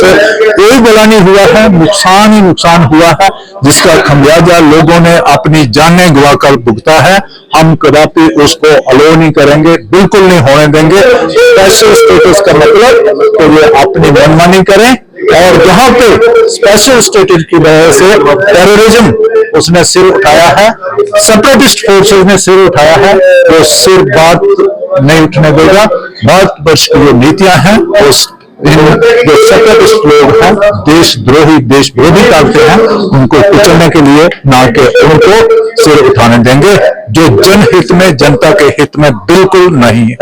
से कोई भला नहीं हुआ है, नुकसान ही नुकसान हुआ है, जिसका खमियाजा लोगों ने अपनी जानें गंवाकर भुगता है। हम कदापि उसको अलो नहीं करेंगे, बिल्कुल नहीं होने देंगे। स्पेशल स्टेटस का मतलब तो ये अपनी मनमानी करें, और जहां पे स्पेशल स्टेटस की वजह से टेररिज्म उसने सिर उठाया है, सेपरेटिस्ट फोर्सेस ने सिर उठाया है, वो सिर बात नहीं उठने देगा। भारतवर्ष की जो नीतियां हैं, उस जो सेपरेटिस्ट लोग हैं, देशद्रोही देश विरोधी ताकतें हैं, उनको कुचलने के लिए ना कि उनको सिर उठाने देंगे, जो जनहित में, जनता के हित में बिल्कुल नहीं है।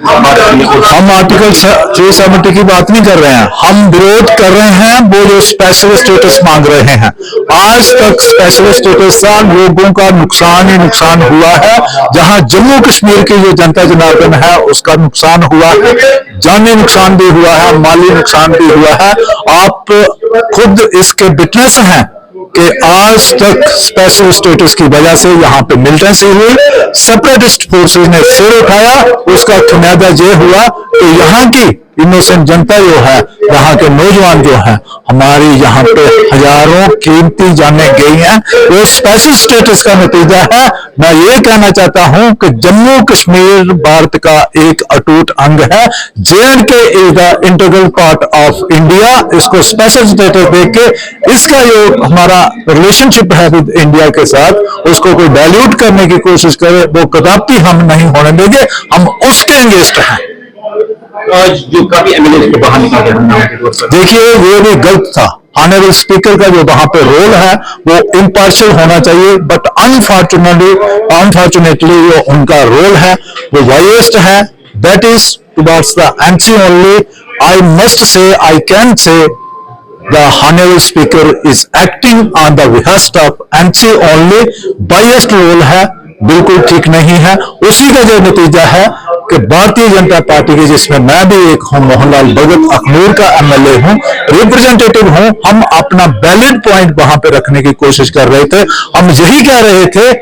हम आर्टिकल 370 की बात नहीं कर रहे हैं, हम विरोध कर रहे हैं वो जो स्पेशल स्टेटस मांग रहे हैं। आज तक स्पेशल स्टेटस से लोगों का नुकसान ही नुकसान हुआ है। जहां जम्मू कश्मीर की जो जनता जनार्दन है उसका नुकसान हुआ है, जानी नुकसान भी हुआ है, माली नुकसान भी हुआ है। आप खुद इसके विटनेस हैं कि आज तक स्पेशल स्टेटस की वजह से यहाँ पे मिलिटेंसी हुई, सेपरेटिस्ट फोर्सेस ने सिर उठाया, उसका खमियाजा ये हुआ कि यहाँ की इनोसेंट जनता जो है, यहाँ के नौजवान जो हैं, हमारी यहाँ पे हजारों कीमती जानें गई हैं। वो स्पेशल स्टेटस का नतीजा है। मैं ये कहना चाहता हूं कि जम्मू कश्मीर भारत का एक अटूट अंग है। JNK is the integral part of India. इसको स्पेशल स्टेटस देके इसका जो हमारा रिलेशनशिप है विद इंडिया के साथ, उसको कोई डाइल्यूट करने की कोशिश करे, वो कदापि हम नहीं होने देंगे। हम उसके अगेंस्ट हैं। जो काफी एमएलए को बाहर निकाल दिया, देखिए ये भी गलत था। ऑनरेबल स्पीकर का जो वहां पे रोल है वो इम्पार्शियल होना चाहिए, बट अनफॉर्चुनेटली जो उनका रोल है वो वायस्ट है। That is towards the MC only. I must say, I can say the honorable speaker is acting on the behest of MC only। biased role है, बिल्कुल ठीक नहीं है। उसी का जो नतीजा है कि भारतीय जनता पार्टी की, जिसमें मैं भी एक हूं, मोहनलाल भगत अखनूर का MLA हूं, रिप्रेजेंटेटिव हूं, हम अपना वैलिड पॉइंट वहां पे रखने की कोशिश कर रहे थे। हम यही कह रहे थे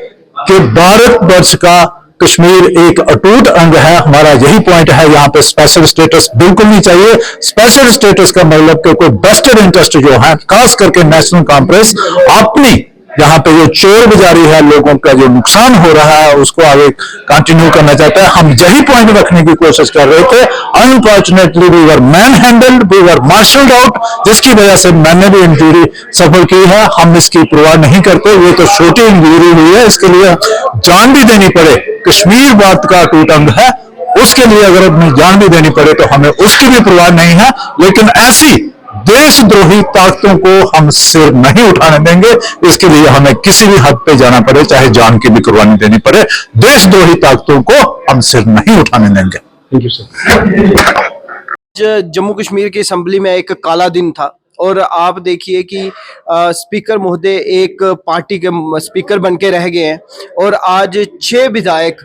कि भारतवर्ष का कश्मीर एक अटूट अंग है। हमारा यही पॉइंट है, यहाँ पे स्पेशल स्टेटस बिल्कुल नहीं चाहिए। स्पेशल स्टेटस का मतलब कि कोई वेस्टेड इंटरेस्ट जो है, खास करके नेशनल कॉन्फ्रेंस अपनी यहाँ पे जो चोर बाजारी है, लोगों का जो नुकसान हो रहा है, उसको आगे कंटिन्यू करना चाहता है। हम यही पॉइंट रखने की कोशिश कर रहे थे। Unfortunately we were manhandled, we were marshalled out, जिसकी वजह से मैंने भी इंजरी सफर की है। हम इसकी परवाह नहीं करते। ये तो छोटी इंजरी हुई है, इसके लिए जान भी देनी पड़े। कश्मीर भारत का अटूट अंग है, उसके लिए अगर अपनी जान भी देनी पड़े तो हमें उसकी भी परवाह नहीं है। लेकिन ऐसी देशद्रोही ताकतों को हम सिर नहीं उठाने देंगे। इसके लिए हमें किसी भी हद पे जाना पड़े, चाहे जान की भी कुर्बानी देनी पड़े, देशद्रोही ताकतों को हम सिर नहीं उठाने देंगे। Thank you sir. Jammu Kashmir की असेंबली में एक काला दिन था, और आप देखिए कि स्पीकर महोदय एक पार्टी के स्पीकर बन के रह गए हैं, और आज 6 विधायक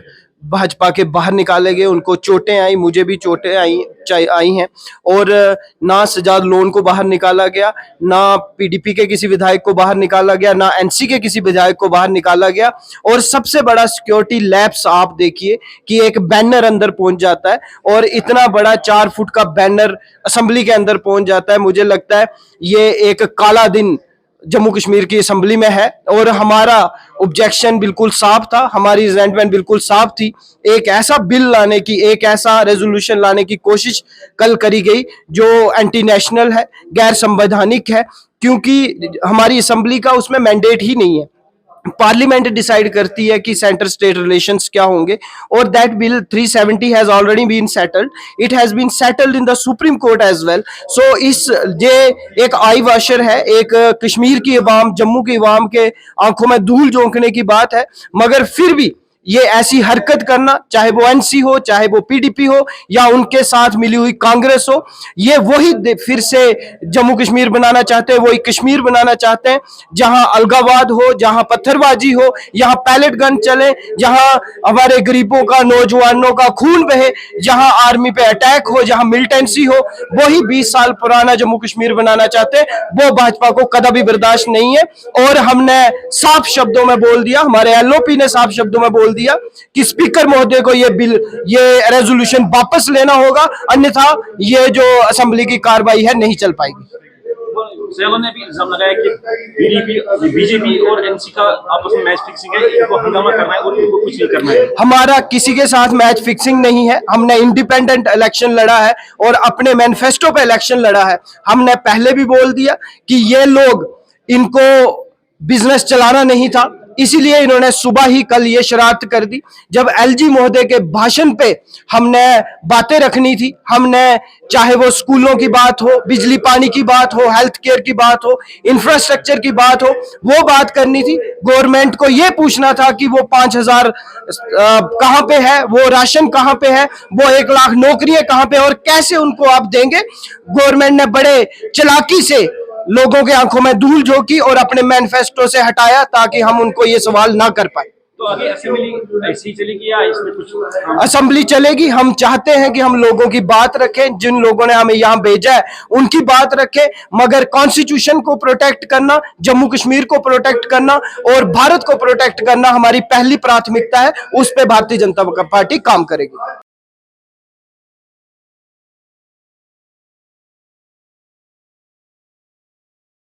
भाजपा के बाहर निकाले गए। उनको चोटें आई, मुझे भी चोटें आई हैं, और ना सजाद लोन को बाहर निकाला गया, ना PDP के किसी विधायक को बाहर निकाला गया, ना NC के किसी विधायक को बाहर निकाला गया। और सबसे बड़ा सिक्योरिटी लैप्स आप देखिए कि एक बैनर अंदर पहुंच जाता है, और इतना बड़ा 4 फुट का बैनर असेंबली के अंदर पहुंच जाता है। मुझे लगता है ये एक काला दिन जम्मू कश्मीर की असेंबली में है, और हमारा ऑब्जेक्शन बिल्कुल साफ था, हमारी रिजेंटमेंट बिल्कुल साफ थी। एक ऐसा बिल लाने की, एक ऐसा रेजोल्यूशन लाने की कोशिश कल करी गई जो एंटी नेशनल है, गैर संवैधानिक है, क्योंकि हमारी असेंबली का उसमें मैंडेट ही नहीं है। पार्लियामेंट डिसाइड करती है कि सेंटर स्टेट रिलेशंस क्या होंगे, और that bill 370 has already been settled, it has been settled in the Supreme Court as well. So इस ये एक आई वाशर है, एक कश्मीर की अवाम, जम्मू की अवाम के आंखों में धूल झोंकने की बात है। मगर फिर भी ये ऐसी हरकत करना, चाहे वो NC हो, चाहे वो PDP हो, या उनके साथ मिली हुई कांग्रेस हो, ये वही फिर से जम्मू कश्मीर बनाना चाहते हैं, वही कश्मीर बनाना चाहते हैं जहां अलगावाद हो, जहां पत्थरबाजी हो, जहां पैलेट गन चले, जहां हमारे गरीबों का, नौजवानों का खून बहे, जहां आर्मी पे अटैक हो, जहां मिलिटेंसी हो। वही 20 साल पुराना जम्मू कश्मीर बनाना चाहते हैं। वो भाजपा को कदापि बर्दाश्त नहीं है, और हमने साफ शब्दों में बोल दिया, हमारे LOP ने साफ शब्दों में बोल दिया कि स्पीकर महोदय को ये रेजोल्यूशन वापस लेना होगा, अन्यथा ये जो असेंबली की कार्रवाई है नहीं चल पाएगी। सैलों ने भी इल्जाम लगाया कि बीजेपी और एनसी का आपस में मैच फिक्सिंग है, इनको हंगामा करना है और इनको कुछ नहीं करना है। हमारा किसी के साथ मैच फिक्सिंग नहीं है। हमने इंडिपेंडेंट इलेक्शन लड़ा है और अपने मैनिफेस्टो पे इलेक्शन लड़ा है। हमने पहले भी बोल दिया कि ये लोग, इनको बिजनेस चलाना नहीं था, इसीलिए इन्होंने सुबह ही कल ये शरारत कर दी। जब एलजी महोदय के भाषण पे हमने बातें रखनी थी, हमने चाहे वो स्कूलों की बात हो, बिजली पानी की बात हो, हेल्थ केयर की बात हो, इंफ्रास्ट्रक्चर की बात हो, वो बात करनी थी। गवर्नमेंट को ये पूछना था कि वो 5,000 कहां पे है, वो राशन कहां पे है, वो 1 लाख नौकरियां कहां पे और कैसे उनको आप देंगे। गवर्नमेंट ने बड़े चालाकी से लोगों के आंखों में धूल झोंकी और अपने मैनिफेस्टो से हटाया ताकि हम उनको ये सवाल ना कर पाए। तो आगे असेंबली ऐसी ही चलेगी या इसमें कुछ असेंबली चलेगी। हम चाहते हैं कि हम लोगों की बात रखें, जिन लोगों ने हमें यहाँ भेजा है उनकी बात रखें, मगर कॉन्स्टिट्यूशन को प्रोटेक्ट करना, जम्मू कश्मीर को प्रोटेक्ट करना और भारत को प्रोटेक्ट करना हमारी पहली प्राथमिकता है। उस पर भारतीय जनता पार्टी काम करेगी।